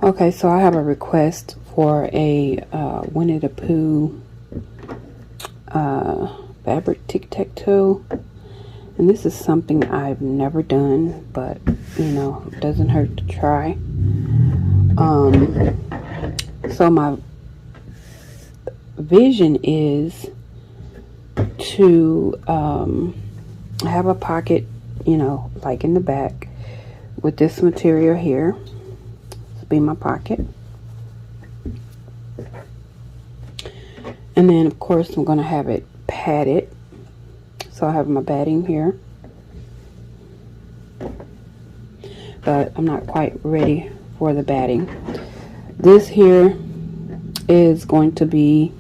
Okay, so I have a request for a Winnie the Pooh fabric tic-tac-toe. And this is something I've never done, but, you know, it doesn't hurt to try. So my vision is to have a pocket, you know, like in the back with this material here. This will be my pocket. And then, of course, I'm going to have it padded. So I have my batting here. But I'm not quite ready for the batting. This here is going to be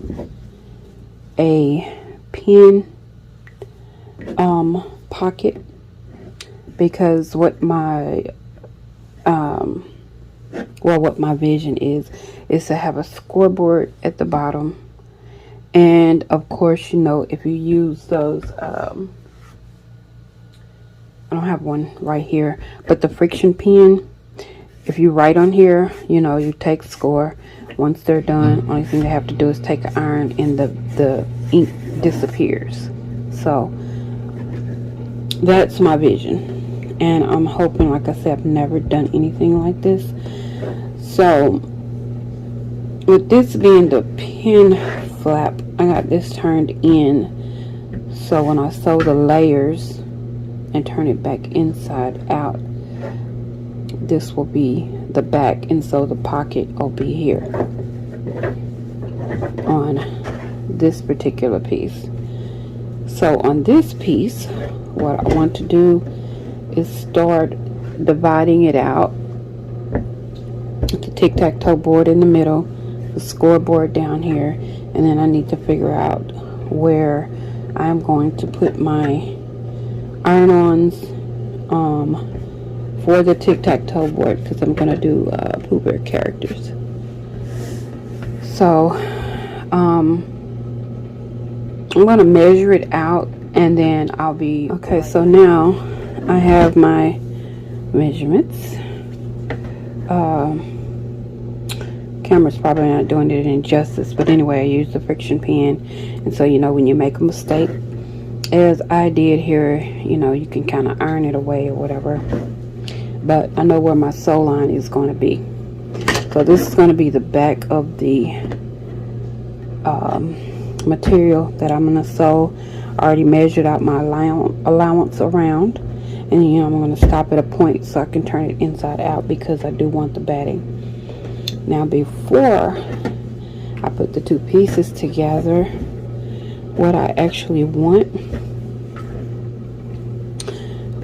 a pin pocket, because what my what my vision is to have a scoreboard at the bottom. And of course, you know, if you use those I don't have one right here, but the friction pen, if you write on here, you know, you take score. Once they're done, only thing they have to do is take an iron and the ink disappears. So that's my vision, and I'm hoping, like I said, I've never done anything like this. So with this being the pin flap, I got this turned in, so when I sew the layers and turn it back inside out, this will be the back, and so the pocket will be here on this particular piece. So on this piece, what I want to do is start dividing it out. The tic-tac-toe board in the middle, the scoreboard down here, and then I need to figure out where I'm going to put my iron-ons for the tic-tac-toe board, because I'm going to do Pooh Bear characters. So I'm going to measure it out, and then I'll be okay. So now I have my measurements. Camera's probably not doing it in justice, but anyway, I use the friction pen, and so, you know, when you make a mistake, as I did here, you know, you can kind of iron it away or whatever. But I know where my sew line is going to be. So this is going to be the back of the material that I'm going to sew. I already measured out my allowance around, and, you know, I'm going to stop at a point so I can turn it inside out, because I do want the batting. Now, before I put the two pieces together, what I actually want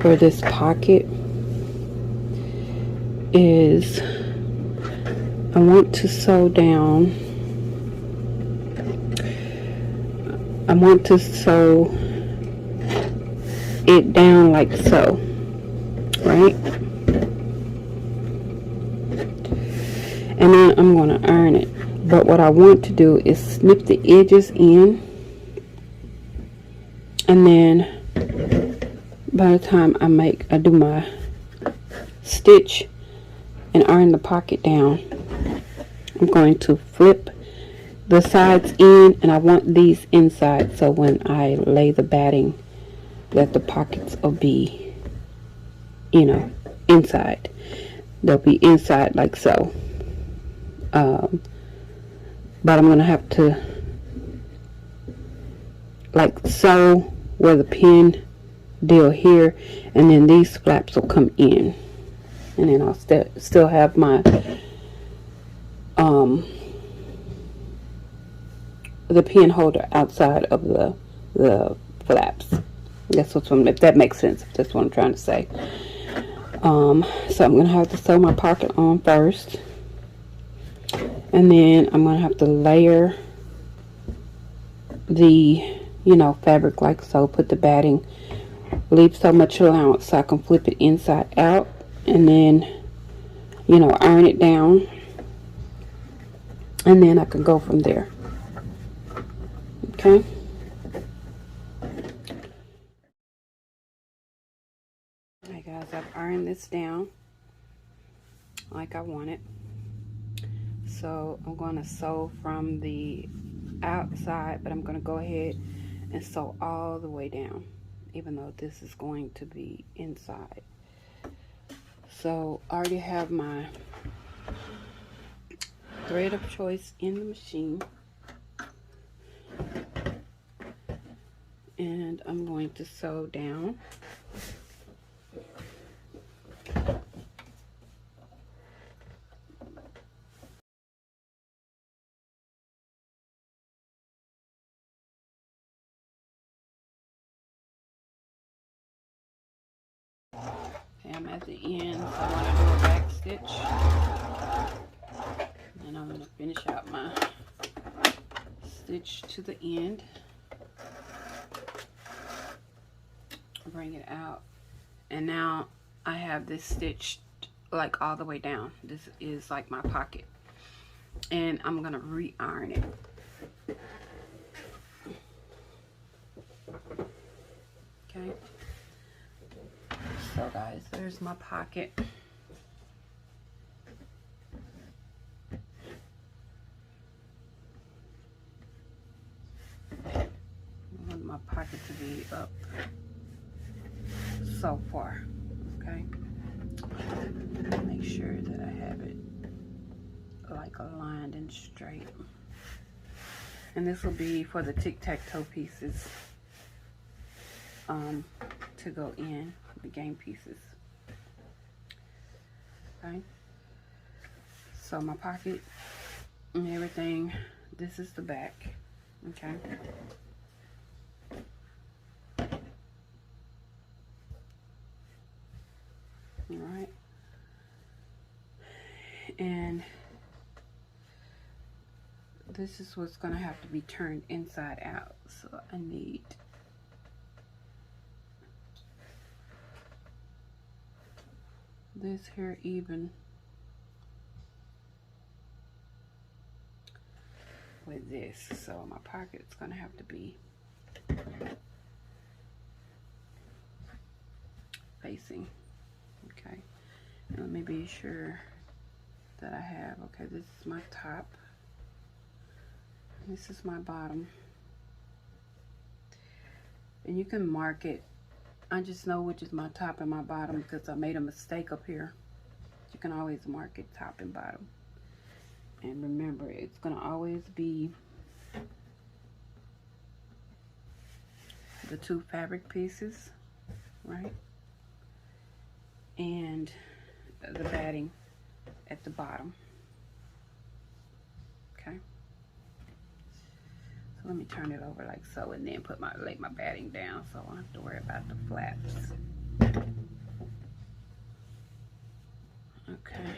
for this pocket is I want to sew down, I want to sew it down like so, right? And then I'm going to iron it. But what I want to do is snip the edges in, and then by the time I do my stitch and iron the pocket down, I'm going to flip the sides in, and I want these inside, so when I lay the batting, that the pockets will be, you know, inside. They'll be inside like so. But I'm going to have to like sew where the pin deal here, and then these flaps will come in, and then I'll still have my the pin holder outside of the flaps. That's what's, if that makes sense, that's what I'm trying to say. So I'm going to have to sew my pocket on first, and then I'm going to have to layer the, you know, fabric like so, put the batting, leave so much allowance so I can flip it inside out, and then, you know, iron it down, and then I can go from there. Okay. Alright guys, I've ironed this down like I want it. So I'm going to sew from the outside, but I'm going to go ahead and sew all the way down, even though this is going to be inside. So I already have my thread of choice in the machine, and I'm going to sew down. Okay, I'm at the end, so I want to do a back stitch, and I'm going to finish out my stitch to the end. Bring it out, and now I have this stitched like all the way down. This is like my pocket, and I'm going to re-iron it. Okay, so guys, there's my pocket. I want my pocket to be up so far. Okay, make sure that I have it like aligned and straight. And this will be for the tic-tac-toe pieces to go in the game pieces. Okay, so my pocket and everything, this is the back. Okay, all right, and this is what's gonna have to be turned inside out. So I need this here even with this, so my pocket's gonna have to be facing. Okay, and let me be sure that I have, okay, this is my top, this is my bottom, and you can mark it. I just know which is my top and my bottom because I made a mistake up here. You can always mark it top and bottom. And remember, it's going to always be the two fabric pieces, right? And the batting at the bottom. Okay. So let me turn it over like so, and then lay my batting down so I don't have to worry about the flaps. Okay.